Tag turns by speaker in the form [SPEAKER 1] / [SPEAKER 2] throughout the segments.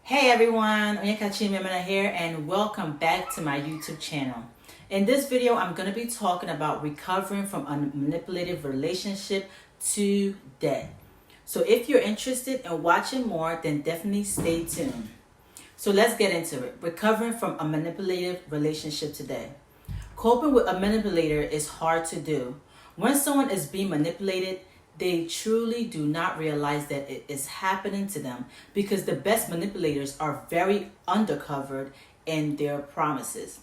[SPEAKER 1] Hey everyone, Onyeka here and welcome back to my YouTube channel. In this video, I'm going to be talking about recovering from a manipulative relationship today. So if you're interested in watching more, then definitely stay tuned. So let's get into it. Recovering from a manipulative relationship today. Coping with a manipulator is hard to do. When someone is being manipulated, they truly do not realize that it is happening to them because the best manipulators are very undercovered in their promises.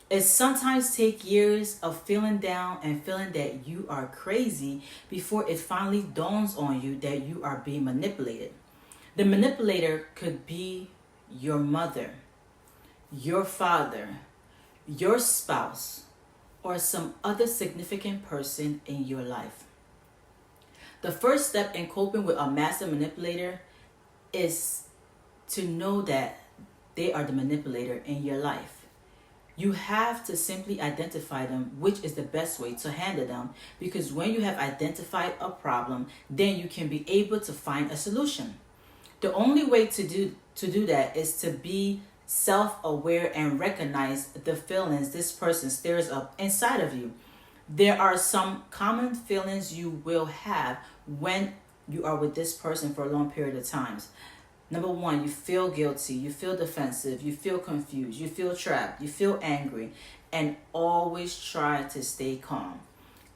[SPEAKER 1] It sometimes takes years of feeling down and feeling that you are crazy before it finally dawns on you that you are being manipulated. The manipulator could be your mother, your father, your spouse, or some other significant person in your life. The first step in coping with a master manipulator is to know that they are the manipulator in your life. You have to simply identify them, which is the best way to handle them, because when you have identified a problem, then you can be able to find a solution. The only way to do that is to be self-aware and recognize the feelings this person stirs up inside of you. There are some common feelings you will have when you are with this person for a long period of times. Number one, you feel guilty, you feel defensive, you feel confused, you feel trapped, you feel angry, and always try to stay calm.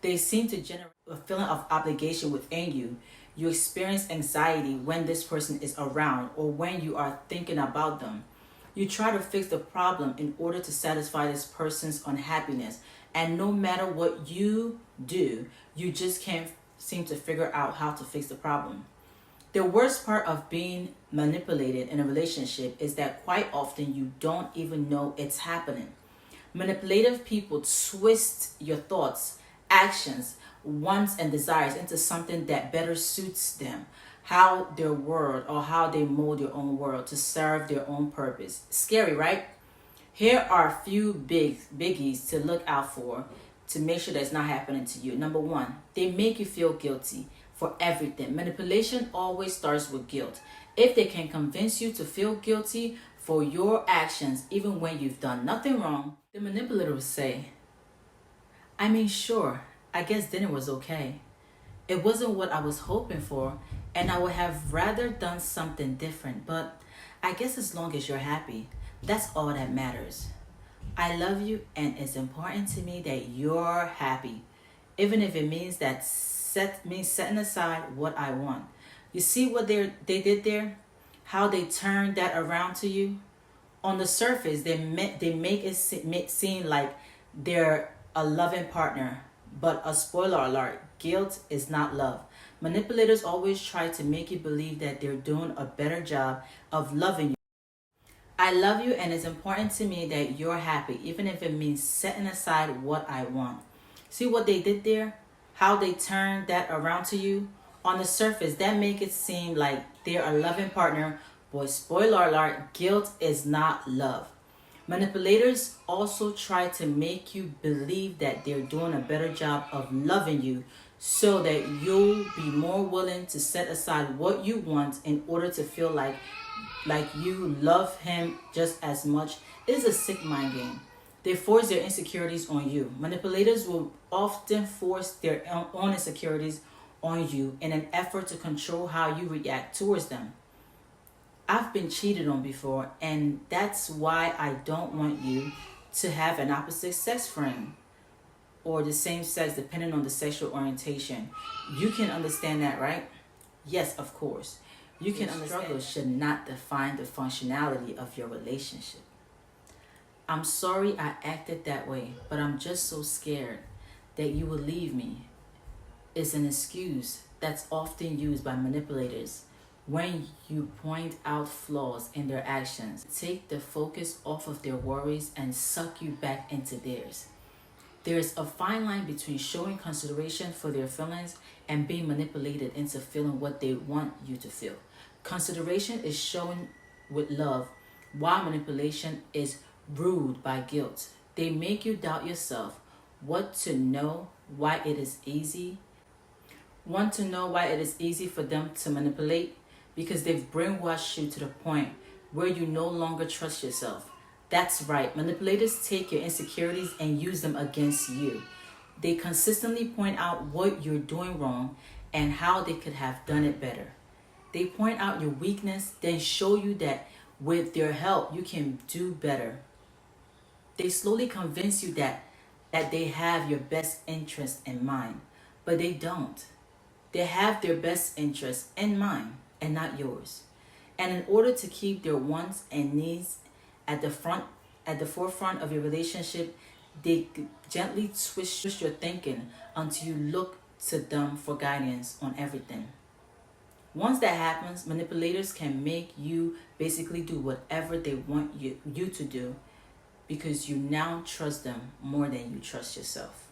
[SPEAKER 1] They seem to generate a feeling of obligation within you. You experience anxiety when this person is around or when you are thinking about them. You try to fix the problem in order to satisfy this person's unhappiness. And no matter what you do, you just can't seem to figure out how to fix the problem. The worst part of being manipulated in a relationship is that quite often you don't even know it's happening. Manipulative people twist your thoughts, actions, wants, and desires into something that better suits them, how their world or how they mold their own world to serve their own purpose. Scary, right? Here are a few biggies to look out for to make sure that's not happening to you. Number one, they make you feel guilty for everything. Manipulation always starts with guilt. If they can convince you to feel guilty for your actions, even when you've done nothing wrong, the manipulator will say, I mean, sure, I guess dinner was okay. It wasn't what I was hoping for, and I would have rather done something different, but I guess as long as you're happy, that's all that matters. I love you, and it's important to me that you're happy, even if it means setting aside what I want. You see what they did there? How they turned that around to you? On the surface, they make it seem like they're a loving partner, but a spoiler alert, guilt is not love. Manipulators always try to make you believe that they're doing a better job of loving you. I love you, and it's important to me that you're happy, even if it means setting aside what I want. See what they did there? How they turned that around to you? On the surface, that make it seem like they're a loving partner, but spoiler alert, guilt is not love. Manipulators also try to make you believe that they're doing a better job of loving you so that you'll be more willing to set aside what you want in order to feel like you love him just as much. It is a sick mind game. They force their insecurities on you. Manipulators will often force their own insecurities on you in an effort to control how you react towards them. I've been cheated on before, and that's why I don't want you to have an opposite sex friend or the same sex depending on the sexual orientation. You can understand that, right? Yes, of course. You can understand. Struggle should not define the functionality of your relationship. I'm sorry I acted that way, but I'm just so scared that you will leave me. It's an excuse that's often used by manipulators when you point out flaws in their actions. Take the focus off of their worries and suck you back into theirs. There's a fine line between showing consideration for their feelings and being manipulated into feeling what they want you to feel. Consideration is shown with love, while manipulation is ruled by guilt. They make you doubt yourself. Want to know why it is easy for them to manipulate? Because they've brainwashed you to the point where you no longer trust yourself. That's right, manipulators take your insecurities and use them against you. They consistently point out what you're doing wrong and how they could have done it better. They point out your weakness, then show you that with their help, you can do better. They slowly convince you that they have your best interest in mind, but they don't. They have their best interest in mind and not yours. And in order to keep their wants and needs at the forefront of your relationship, they gently twist your thinking until you look to them for guidance on everything. Once that happens, manipulators can make you basically do whatever they want you to do because you now trust them more than you trust yourself.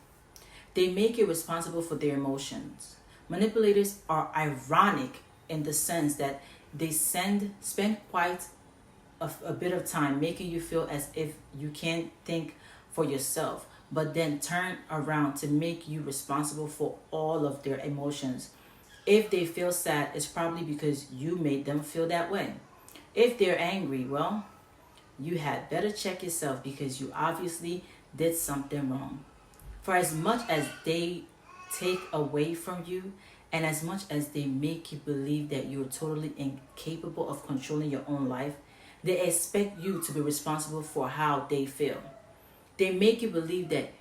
[SPEAKER 1] They make you responsible for their emotions. Manipulators are ironic in the sense that they spend quite a bit of time making you feel as if you can't think for yourself, but then turn around to make you responsible for all of their emotions. If they feel sad, it's probably because you made them feel that way. If they're angry, well, you had better check yourself because you obviously did something wrong. For as much as they take away from you and as much as they make you believe that you're totally incapable of controlling your own life, they expect you to be responsible for how they feel. They make you believe that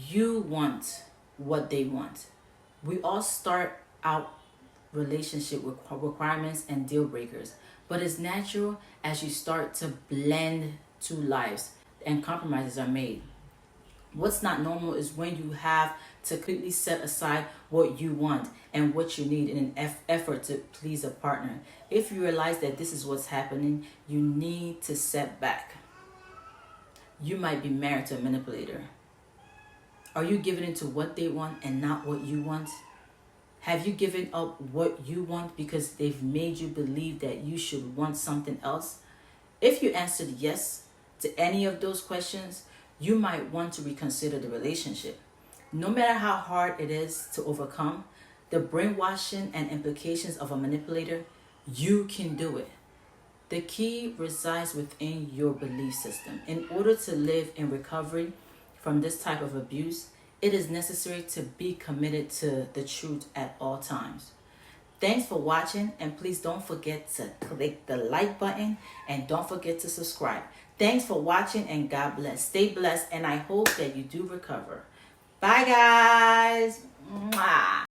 [SPEAKER 1] you want what they want. We all start out relationship with requirements and deal breakers, but it's natural as you start to blend two lives and compromises are made. What's not normal is when you have to completely set aside what you want and what you need in an effort to please a partner. If you realize that this is what's happening, you need to step back. You might be married to a manipulator. Are you giving into what they want and not what you want? Have you given up what you want because they've made you believe that you should want something else? If you answered yes to any of those questions, you might want to reconsider the relationship. No matter how hard it is to overcome the brainwashing and implications of a manipulator, you can do it. The key resides within your belief system. In order to live in recovery from this type of abuse, it is necessary to be committed to the truth at all times. Thanks for watching, and please don't forget to click the like button and don't forget to subscribe. Thanks for watching and God bless. Stay blessed and I hope that you do recover. Bye guys. Mwah.